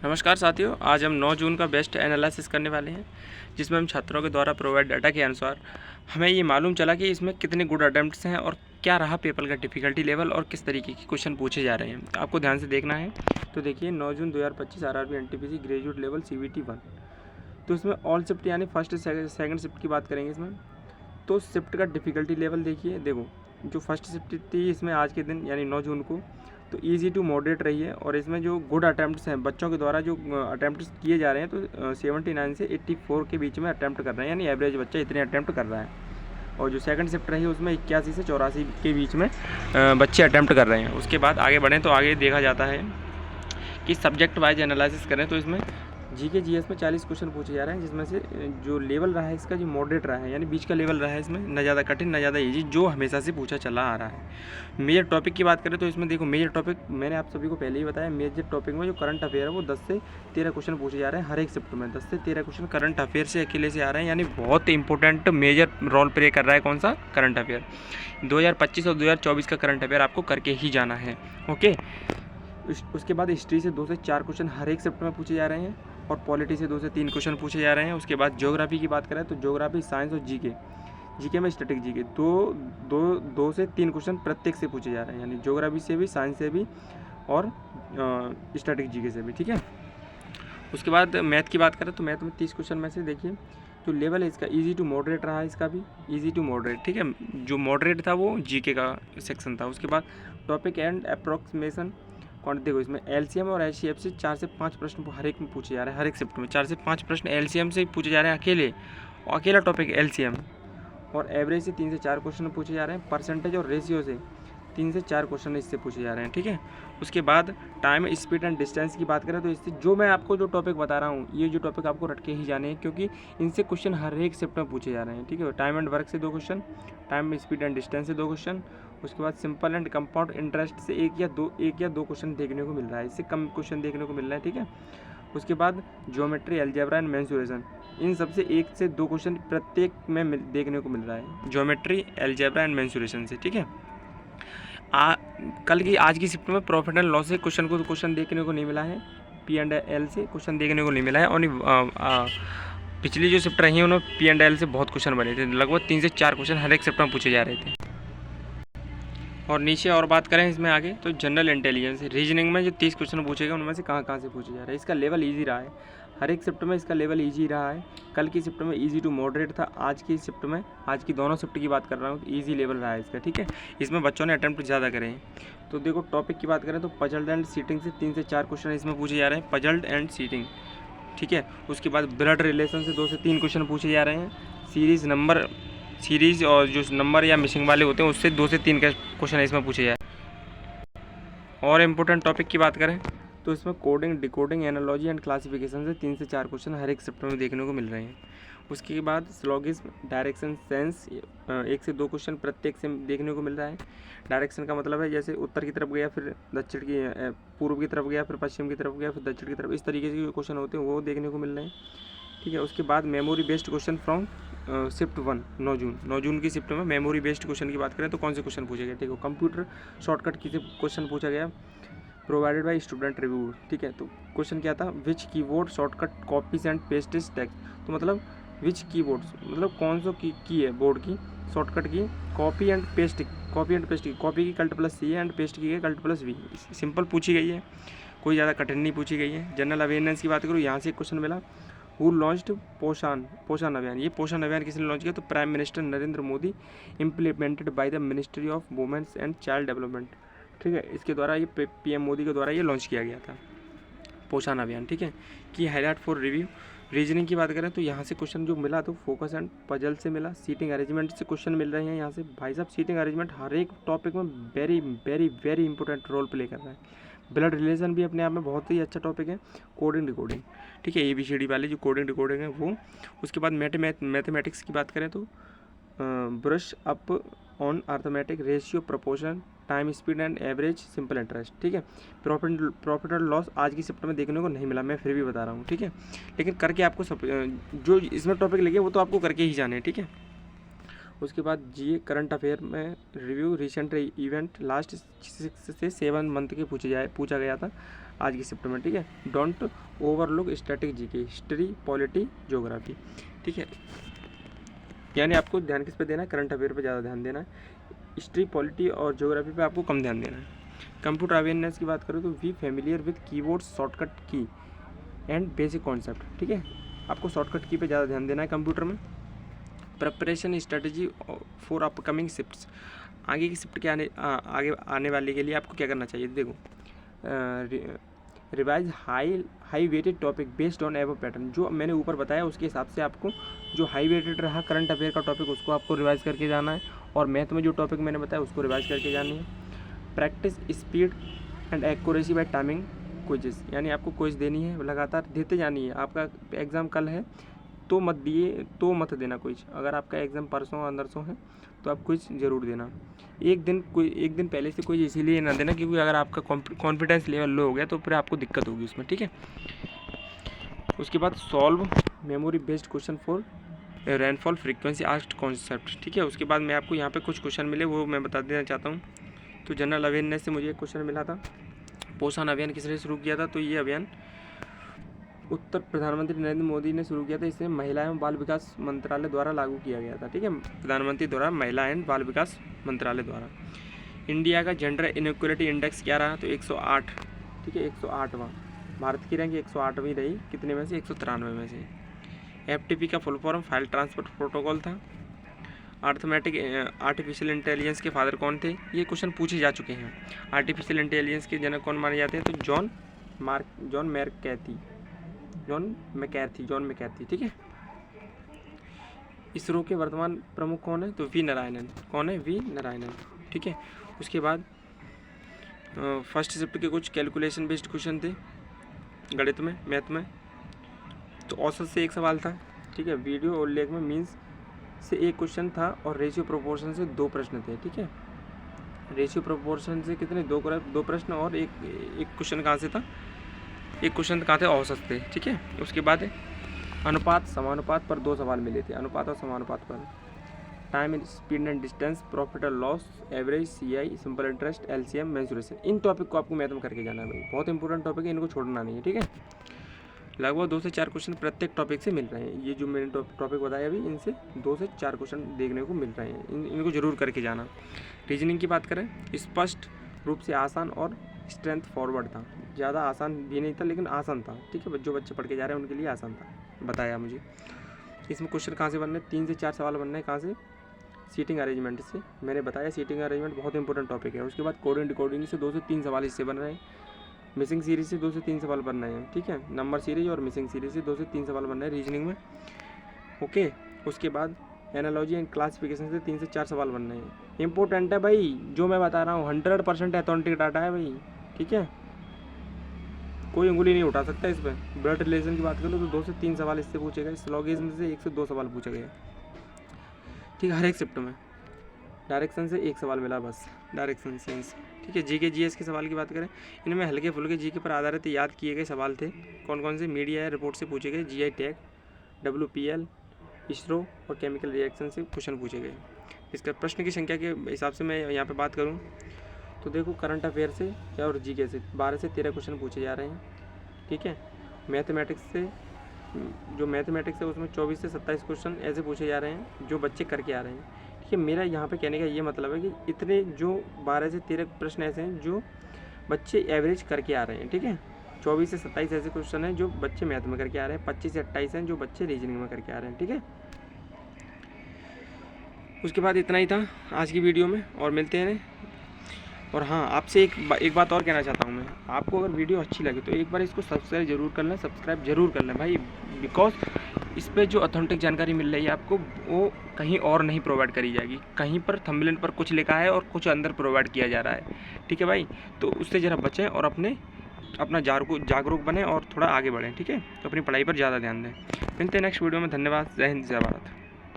नमस्कार साथियों, आज हम 9 जून का बेस्ट एनालिसिस करने वाले हैं, जिसमें हम छात्रों के द्वारा प्रोवाइड डाटा के अनुसार हमें ये मालूम चला कि इसमें कितने गुड अटेम्प्ट्स हैं और क्या रहा पेपर का डिफ़िकल्टी लेवल और किस तरीके के क्वेश्चन पूछे जा रहे हैं। तो आपको ध्यान से देखना है। तो देखिए 9 जून 2025 RRB NTPC graduate level CBT 1। तो इसमें ऑल शिफ्ट यानी फर्स्ट सेकंड शिफ्ट की बात करेंगे इसमें। तो शिफ्ट का डिफ़िकल्टी लेवल देखिए, देखो जो फर्स्ट शिफ्ट थी इसमें आज के दिन यानी 9 जून को तो इजी टू मॉडरेट रही है। और इसमें जो गुड अटैम्प्ट्स हैं बच्चों के द्वारा जो अटैम्प्ट्स किए जा रहे हैं तो 79 से 84 के बीच में अटैम्प्ट कर रहे हैं, यानी एवरेज बच्चा इतने अटैम्प्ट कर रहा है। और जो सेकंड शिफ्ट रही है उसमें 81 से 84 के बीच में बच्चे अटैम्प्ट कर रहे हैं। उसके बाद आगे बढ़ें तो आगे देखा जाता है कि सब्जेक्ट वाइज एनालिसिस करें तो इसमें जीके जीएस में 40 क्वेश्चन पूछे जा रहे हैं, जिसमें से जो लेवल रहा है इसका जो मॉडरेट रहा है यानी बीच का लेवल रहा है, इसमें न ज़्यादा कठिन न ज़्यादा ईजी, जो हमेशा से पूछा चला आ रहा है। मेजर टॉपिक की बात करें तो इसमें देखो मेजर टॉपिक मैंने आप सभी को पहले ही बताया। मेजर टॉपिक में जो करंट अफेयर है वो 10 से 13 क्वेश्चन पूछे जा रहे हैं हर एक शिफ्ट में। 10 से 13 क्वेश्चन करंट अफेयर से अकेले से आ रहे हैं, यानी बहुत इंपॉर्टेंट मेजर रोल प्ले कर रहा है कौन सा, करंट अफेयर। 2025 और 2024 का करंट अफेयर आपको करके ही जाना है। ओके, उसके बाद हिस्ट्री से 2 से 4 क्वेश्चन हर एक शिफ्ट में पूछे जा रहे हैं और पॉलिटी से 2 से 3 क्वेश्चन पूछे जा रहे हैं। उसके बाद ज्योग्राफी की बात करें तो ज्योग्राफी, साइंस और जीके में स्टैटिक जीके दो से 3 क्वेश्चन प्रत्येक से पूछे जा रहे हैं, यानी ज्योग्राफी से भी, साइंस से भी और स्टैटिक जीके से भी। ठीक है। उसके बाद मैथ की बात करें तो मैथ में 30 क्वेश्चन में से देखिए जो लेवल है इसका इजी टू मॉडरेट रहा है, इसका भी इजी टू मॉडरेट। ठीक है, जो मॉडरेट था वो जीके का सेक्शन था। उसके बाद टॉपिक एंड अप्रॉक्सीमेशन देखो इसमें एलसीएम और एचसीएफ से 4 से 5 प्रश्न हर एक में पूछे जा रहे हैं। हर एक शिफ्ट में 4 से 5 प्रश्न एलसीएम से पूछे जा रहे हैं अकेले, और अकेला टॉपिक एलसीएम। और एवरेज से 3 से 4 क्वेश्चन पूछे जा रहे हैं। परसेंटेज और रेशियो से 3 से 4 क्वेश्चन इससे पूछे जा रहे हैं। ठीक है। उसके बाद टाइम, स्पीड एंड डिस्टेंस की बात करें तो इससे जो मैं आपको जो टॉपिक बता रहा हूँ ये जो टॉपिक आपको रट के ही जाने हैं, क्योंकि इनसे क्वेश्चन हर एक शिफ्ट में पूछे जा रहे हैं। ठीक है। टाइम एंड वर्क से 2 question, time, speed and distance से 2 क्वेश्चन। उसके बाद सिंपल एंड कंपाउंड इंटरेस्ट से एक या दो क्वेश्चन देखने को मिल रहा है, इससे कम क्वेश्चन देखने को मिल रहा है। ठीक है। उसके बाद ज्योमेट्री, अलजेब्रा एंड मेंसुरेशन, इन सबसे 1 से 2 क्वेश्चन प्रत्येक में देखने को मिल रहा है, ज्योमेट्री, अलजेब्रा एंड मेंसुरेशन से। ठीक है। आज की शिफ्ट में प्रॉफिट एंड लॉस से क्वेश्चन देखने को नहीं मिला है, P&L से क्वेश्चन देखने को नहीं मिला है। और पिछली जो शिफ्ट रही है उन्होंने P&L से बहुत क्वेश्चन बने थे, लगभग 3 से 4 क्वेश्चन हर एक शिफ्ट में पूछे जा रहे थे। और नीचे और बात करें इसमें आगे तो जनरल इंटेलिजेंस, रीजनिंग में जो 30 क्वेश्चन पूछे गए उनमें से कहाँ से पूछे जा रहे हैं। इसका लेवल ईजी रहा है, हर एक शिफ्ट में इसका लेवल ईजी रहा है। कल की शिफ्ट में ईजी टू मॉडरेट था, आज की शिफ्ट में, आज की दोनों शिफ्ट की बात कर रहा हूँ, ईजी लेवल रहा है इसका। ठीक है। इसमें बच्चों ने अटैम्प्ट ज़्यादा करे हैं। तो देखो टॉपिक की बात करें तो पजल्ड एंड सीटिंग से 3 से 4 क्वेश्चन इसमें पूछे जा रहे हैं, पजल्ड एंड सीटिंग। ठीक है। उसके बाद ब्लड रिलेशन से 2 से 3 क्वेश्चन पूछे जा रहे हैं। सीरीज़ और जो नंबर या मिसिंग वाले होते हैं उससे 2 से 3 क्वेश्चन इसमें पूछे जाए। और इम्पोर्टेंट टॉपिक की बात करें तो इसमें coding, decoding, analogy and classification से 3 से 4 क्वेश्चन हर एक शिफ्ट में देखने को मिल रहे हैं। उसके बाद स्लॉगिज्म, डायरेक्शन सेंस, 1 से 2 क्वेश्चन प्रत्येक से देखने को मिल रहा है। डायरेक्शन का मतलब है जैसे उत्तर की तरफ गया, फिर दक्षिण की, पूर्व की तरफ गया, फिर पश्चिम की तरफ गया, फिर दक्षिण की तरफ, इस तरीके से क्वेश्चन होते हैं वो देखने को मिल रहे हैं। ठीक है। उसके बाद memory based question from shift 1 9 जून की शिफ्ट में मेमोरी बेस्ड क्वेश्चन की बात करें तो कौन से क्वेश्चन पूछे गए। ठीक है। कंप्यूटर शॉर्टकट की क्वेश्चन पूछा गया, प्रोवाइडेड बाय स्टूडेंट रिव्यू। ठीक है। तो क्वेश्चन क्या था, which keyboard shortcut copies and pastes text. तो मतलब विच कीबोर्ड मतलब कौन सा की है बोर्ड की, शॉर्टकट की, कॉपी एंड पेस्ट की, कॉपी की Clt+C है एंड पेस्ट की है Clt+V। सिंपल पूछी गई है, कोई ज़्यादा कठिन नहीं पूछी गई है। जनरल अवेयरनेस की बात करूँ, यहाँ से एक क्वेश्चन मिला, हु लॉन्च्ड पोषण अभियान। ये पोषण अभियान किसने लॉन्च किया, तो prime minister Narendra Modi, implemented by the ministry of women's and child development. ठीक है। इसके द्वारा ये PM मोदी के द्वारा ये लॉन्च किया गया था पोषण अभियान। ठीक है। कि हाईलाइट फॉर रिव्यू, रीजनिंग की बात करें तो यहाँ से क्वेश्चन जो मिला तो फोकस एंड पजल से मिला, सीटिंग अरेंजमेंट से क्वेश्चन मिल रहे हैं यहाँ से। भाई साहब सीटिंग अरेंजमेंट हर एक टॉपिक में very very very important role play कर रहा है। ब्लड रिलेशन भी अपने आप में बहुत ही अच्छा टॉपिक है। कोडिंग डिकोडिंग, ठीक है, ABCD वाली जो कोडिंग डिकोडिंग है वो। उसके बाद मैथमेटिक्स की बात करें तो brush up on arithmetic, ratio, proportion, time, speed and average, simple interest. ठीक है। प्रॉफिट और लॉस आज की शिफ्ट में देखने को नहीं मिला, मैं फिर भी बता रहा हूँ। ठीक है। लेकिन करके आपको जो इसमें टॉपिक लगे वो तो आपको करके ही जाने हैं। ठीक है। उसके बाद GA करंट अफेयर में रिव्यू, रिसेंट इवेंट लास्ट 6 से 7 मंथ के पूछा गया था। आज की शिफ्ट में, ठीक है। Don't overlook static GK, history, polity, geography, ठीक है। यानी आपको ध्यान किस पे देना है, करंट अफेयर पे ज़्यादा ध्यान देना है, हिस्ट्री, पॉलिटी और ज्योग्राफी पे आपको कम ध्यान देना है। कंप्यूटर अवेयरनेस की बात करूँ तो we familiar with keyboard, shortcut key and basic concept, ठीक है। आपको शॉर्टकट की पे ज़्यादा ध्यान देना है कंप्यूटर में। Preparation strategy for upcoming shifts, आगे की शिफ्ट के आगे आने वाले के लिए आपको क्या करना चाहिए, देखो revise high weighted topic based on ever pattern, जो मैंने ऊपर बताया उसके हिसाब से आपको जो हाई वेटेड रहा करंट अफेयर का टॉपिक उसको आपको रिवाइज करके जाना है, और मैथ में जो टॉपिक मैंने बताया उसको रिवाइज करके जानी है। Practice speed and accuracy by timing quizzes, यानी आपको क्विज देनी है, लगातार देते जानी है। आपका एग्ज़ाम कल है तो मत देना क्विज, अगर आपका एग्ज़ाम परसों अंदरसों है तो आप क्विज ज़रूर देना। एक दिन पहले से क्विज इसीलिए ना देना क्योंकि अगर आपका कॉन्फिडेंस लेवल लो हो गया तो फिर आपको दिक्कत होगी उसमें, ठीक है। उसके बाद solve memory based question for rainfall frequency asked concept, ठीक है। उसके बाद मैं आपको यहाँ पे कुछ क्वेश्चन मिले वो मैं बता देना चाहता हूँ। तो जनरल अवेयरनेस से मुझे एक क्वेश्चन मिला था, पोषण अभियान किसने शुरू किया था, तो ये अभियान उत्तर प्रधानमंत्री नरेंद्र मोदी ने शुरू किया था। इसे महिला एवं बाल विकास मंत्रालय द्वारा लागू किया गया था, ठीक है। प्रधानमंत्री द्वारा महिला एवं बाल विकास मंत्रालय द्वारा। इंडिया का जेंडर इनइक्वालिटी इंडेक्स क्या रहा, तो 108, ठीक है, 108वां। भारत की रैंक 108वीं रही, कितने में से, 193 में से। FTP का full form file transfer protocol था। आर्टिफिशियल इंटेलिजेंस के फादर कौन थे, ये क्वेश्चन पूछे जा चुके हैं। आर्टिफिशियल इंटेलिजेंस के जनक कौन माने जाते हैं, तो जॉन मैकैर्थी, ठीक है। इसरो के वर्तमान प्रमुख कौन है, तो वी नारायणन, ठीक है। उसके बाद फर्स्ट शिफ्ट के कुछ कैलकुलेशन बेस्ड क्वेश्चन थे गणित में, मैथ में। तो औसत से एक सवाल था, ठीक है। वीडियो और उल्लेख में मीन्स से एक क्वेश्चन था और रेशियो प्रोपोर्शन से 2 प्रश्न थे, ठीक है। रेशियो प्रोपोर्शन से कितने, 2 प्रश्न, और एक क्वेश्चन कहाँ से था, एक क्वेश्चन कहाँ थे, औसत थे, ठीक है। उसके बाद अनुपात समानुपात पर 2 सवाल मिले थे, अनुपात और समानुपात पर। Time, speed and distance, profit और loss, average, CI, simple interest, LCM, mensuration, इन टॉपिक को आपको मैथ में करके जाना है भाई, बहुत इंपॉर्टेंट टॉपिक है, इनको छोड़ना नहीं है, ठीक है। लगभग 2 से 4 क्वेश्चन प्रत्येक टॉपिक से मिल रहे हैं। ये जो मैंने टॉपिक बताया अभी, इनसे 2 से 4 क्वेश्चन देखने को मिल रहे हैं, इनको जरूर करके जाना। रीजनिंग की बात करें, स्पष्ट रूप से आसान और स्ट्रेंथ फॉरवर्ड था, ज़्यादा आसान भी नहीं था लेकिन आसान था, ठीक है। जो बच्चे पढ़ के जा रहे हैं उनके लिए आसान था, बताया मुझे। इसमें क्वेश्चन कहाँ से बनने, 3 से 4 सवाल बनने हैं, कहाँ से, सीटिंग अरेंजमेंट से। मैंने बताया सीटिंग अरेंजमेंट बहुत इंपॉर्टेंट टॉपिक है। उसके बाद कोडिंग डिकोडिंग से 2 से 3 सवाल इससे बन रहे हैं। मिसिंग सीरीज से 2 से 3 सवाल बन रहे हैं, ठीक है। नंबर सीरीज और मिसिंग सीरीज से 2 से 3 सवाल बन रहे हैं रीजनिंग में, ओके। उसके बाद एनालॉजी एंड क्लासिफिकेशन से 3 से 4 सवाल बन रहे हैं। इंपॉर्टेंट है भाई, जो मैं बता रहा हूँ 100% ऑथेंटिक डाटा है भाई, ठीक है। कोई उंगली नहीं उठा सकता इस पर। ब्लड रिलेशन की बात करो तो 2 से 3 सवाल इससे पूछे गए। स्लॉगिज्म से 1 से 2 सवाल पूछे गए, ठीक है। हर एक शिफ्ट में डायरेक्शन से 1 सवाल मिला बस, डायरेक्शन सेंस, ठीक है। GK GS के सवाल की बात करें, इनमें हल्के फुल्के GK पर आधारित याद किए गए सवाल थे। कौन कौन से, मीडिया या रिपोर्ट से पूछे गए, GI टैग, WPL, इसरो और केमिकल रिएक्शन से क्वेश्चन पूछे गए। इसका प्रश्न की संख्या के हिसाब से मैं यहाँ पे बात करूँ तो देखो, करंट अफेयर से और GK से 12 से 13 क्वेश्चन पूछे जा रहे हैं, ठीक है। मैथमेटिक्स से, जो मैथमेटिक्स है उसमें 24 से 27 क्वेश्चन ऐसे पूछे जा रहे हैं जो बच्चे करके आ रहे हैं, ठीक है। मेरा यहाँ पे कहने का ये मतलब है कि इतने जो 12 से 13 प्रश्न ऐसे हैं जो बच्चे एवरेज करके आ रहे हैं, ठीक है। 24 से 27 ऐसे क्वेश्चन हैं जो बच्चे मैथ में करके आ रहे हैं, 25 से 28 हैं जो बच्चे रीजनिंग में करके आ रहे हैं, ठीक है। उसके बाद इतना ही था आज की वीडियो में, और मिलते हैं। और हाँ, आपसे एक बात और कहना चाहता हूँ मैं, आपको अगर वीडियो अच्छी लगे तो एक बार इसको सब्सक्राइब जरूर कर लें, सब्सक्राइब जरूर कर लें भाई, बिकॉज इस पर जो ऑथेंटिक जानकारी मिल रही है आपको, वो कहीं और नहीं प्रोवाइड करी जाएगी। कहीं पर थंबनेल पर कुछ लिखा है और कुछ अंदर प्रोवाइड किया जा रहा है, ठीक है भाई। तो उससे ज़रा बचें और अपना जागरूक बने और थोड़ा आगे बढ़ें, ठीक है। तो अपनी पढ़ाई पर ज़्यादा ध्यान दें। मिलते हैं नेक्स्ट वीडियो में, धन्यवाद, जय हिंद, जय भारत।